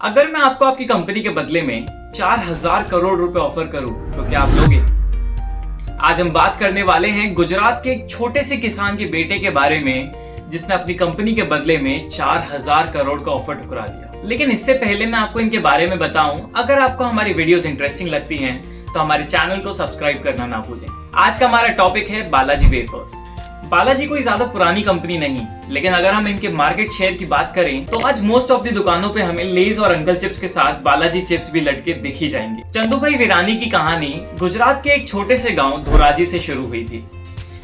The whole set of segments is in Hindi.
अगर मैं आपको आपकी कंपनी के बदले में 4000 करोड़ रुपए ऑफर करूं तो क्या आप लोगे? आज हम बात करने वाले हैं गुजरात के एक छोटे से किसान के बेटे के बारे में जिसने अपनी कंपनी के बदले में 4000 करोड़ का ऑफर ठुकरा दिया। लेकिन इससे पहले मैं आपको इनके बारे में बताऊं, अगर आपको हमारी वीडियोस इंटरेस्टिंग लगती हैं तो हमारे चैनल को सब्सक्राइब करना ना भूलें। आज का हमारा टॉपिक है बालाजी वेफर्स। बालाजी कोई ज्यादा पुरानी कंपनी नहीं, लेकिन अगर हम इनके मार्केट शेयर की बात करें तो आज मोस्ट ऑफ द दुकानों पे हमें लेज और अंकल चिप्स के साथ बालाजी चिप्स भी लटके दिख ही जाएंगे। चंदूभाई वीरानी की कहानी गुजरात के एक छोटे से गांव धोराजी से शुरू हुई थी।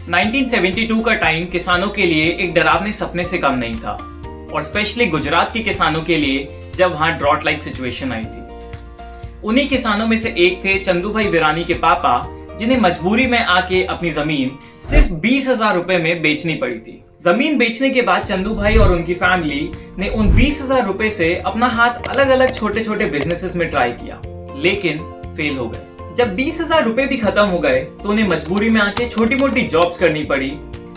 1972 का टाइम किसानों के लिए एक डरावने सपने से कम नहीं था, और स्पेशली गुजरात के किसानों के लिए जब वहां ड्रॉट लाइक सिचुएशन आई थी। उन्हीं किसानों में से एक थे चंदूभाई वीरानी के पापा, जिन्हें मजबूरी में आके अपनी जमीन सिर्फ 20,000 रुपए में बेचनी पड़ी थी। जमीन बेचने के बाद चंदू भाई और उनकी फैमिली ने उन 20,000 रुपए से अपना हाथ अलग अलग छोटे छोटे बिजनेसेस में ट्राई किया, लेकिन फेल हो गए। जब 20,000 रुपए भी खत्म हो गए तो उन्हें मजबूरी में आके छोटी मोटी जॉब्स करनी पड़ी,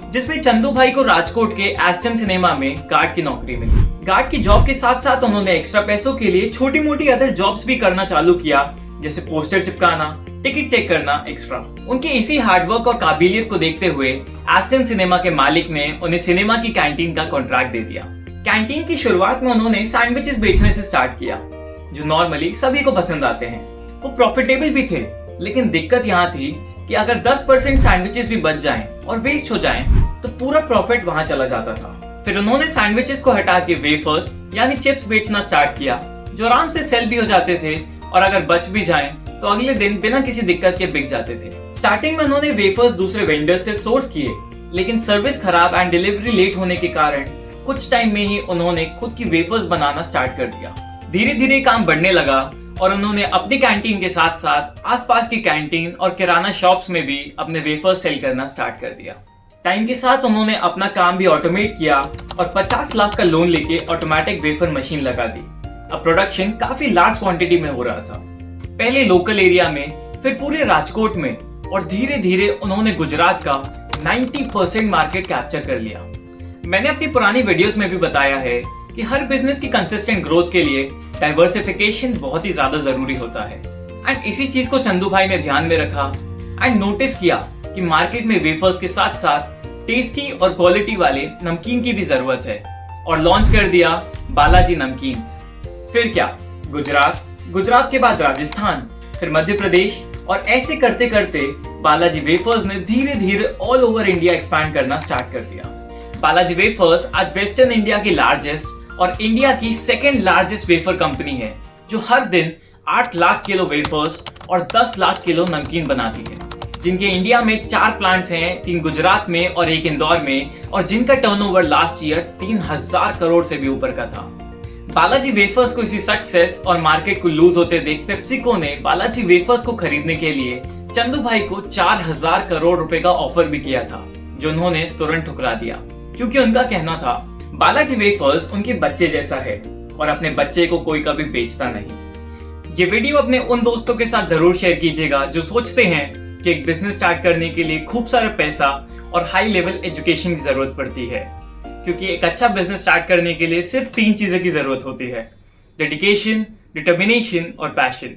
जिसमें चंदू भाई को राजकोट के एस्टन सिनेमा में गार्ड की नौकरी मिली। गार्ड की जॉब के साथ साथ उन्होंने एक्स्ट्रा पैसों के लिए छोटी मोटी अदर जॉब्स भी करना चालू किया, जैसे पोस्टर चिपकाना, टिकट चेक करना एक्स्ट्रा। उनके इसी हार्डवर्क और काबिलियत को देखते हुए एस्टन सिनेमा के मालिक ने उन्हें सिनेमा की कैंटीन का कॉन्ट्रैक्ट दे दिया। कैंटीन की शुरुआत में उन्होंने सैंडविचेस बेचने से स्टार्ट किया, जो नॉर्मली सभी को पसंद आते हैं। वो प्रॉफिटेबल भी थे, लेकिन दिक्कत यहाँ थी कि अगर 10% सैंडविचेस भी बच जाएं और वेस्ट हो जाएं, तो पूरा प्रॉफिट वहां चला जाता था। फिर उन्होंने सैंडविचेस को हटा के वेफर्स यानी चिप्स बेचना स्टार्ट किया, जो आराम से सेल भी हो जाते थे, और अगर बच भी जाएं तो अगले दिन बिना किसी दिक्कत के बिक जाते थे। स्टार्टिंग में उन्होंने वेफर्स दूसरे वेंडर्स से सोर्स किए, लेकिन सर्विस खराब एंड डिलीवरी लेट होने के कारण कुछ टाइम में ही उन्होंने खुद की वेफर्स बनाना स्टार्ट कर दिया। धीरे धीरे काम बढ़ने लगा और उन्होंने अपनी कैंटीन के साथ साथ आसपास की कैंटीन और किराना शॉप्स में भी अपने वेफर्स सेल करना स्टार्ट कर दिया। टाइम के साथ उन्होंने अपना काम भी ऑटोमेट किया और 50 लाख का लोन लेके ऑटोमेटिक वेफर मशीन लगा दी। अब प्रोडक्शन काफी लार्ज क्वांटिटी में हो रहा था, पहले लोकल एरिया में, फिर पूरे राजकोट में, और धीरे धीरे उन्होंने गुजरात का 90% मार्केट कैप्चर कर लिया। मैंने अपनी पुरानी वीडियोस में भी बताया है कि हर बिजनेस की कंसिस्टेंट ग्रोथ के लिए डाइवर्सिफिकेशन बहुत ही ज्यादा जरूरी होता है, एंड इसी चीज को चंदू भाई ने ध्यान में रखा एंड नोटिस किया कि मार्केट में वेफर्स के साथ साथ टेस्टी और क्वालिटी वाले नमकीन की भी जरूरत है, और लॉन्च कर दिया बालाजी नमकीन्स। फिर क्या, गुजरात के बाद राजस्थान, फिर मध्य प्रदेश, और ऐसे करते करते बालाजी वेफर्स ने धीरे धीरे ऑल ओवर इंडिया एक्सपैंड करना स्टार्ट कर दिया। बालाजी वेफर्स आज वेस्टर्न इंडिया की लार्जेस्ट और इंडिया की सेकेंड लार्जेस्ट वेफर कंपनी है, जो हर दिन 8 लाख किलो वेफर्स और 10 लाख किलो नमकीन बनाती है, जिनके इंडिया में 4 प्लांट्स हैं, 3 गुजरात में और 1 इंदौर में, और जिनका टर्नओवर लास्ट ईयर 3000 करोड़ से भी ऊपर का था। बालाजी वेफर्स को इसी सक्सेस और मार्केट को लूज होते देख पेप्सिको ने बालाजी वेफर्स को खरीदने के लिए चंदू भाई को 4000 करोड़ रुपए का ऑफर भी किया था, जो उन्होंने तुरंत ठुकरा दिया, क्योंकि उनका कहना था बालाजी वेफर्स उनके बच्चे जैसा है और अपने बच्चे को कोई कभी बेचता नहीं। ये वीडियो अपने उन दोस्तों के साथ जरूर शेयर कीजिएगा जो सोचते हैं कि एक बिजनेस स्टार्ट करने के लिए खूब सारा पैसा और हाई लेवल एजुकेशन की जरूरत पड़ती है, क्योंकि एक अच्छा बिजनेस स्टार्ट करने के लिए सिर्फ 3 चीजें की जरूरत होती है: डेडिकेशन, डिटर्मिनेशन और पैशन।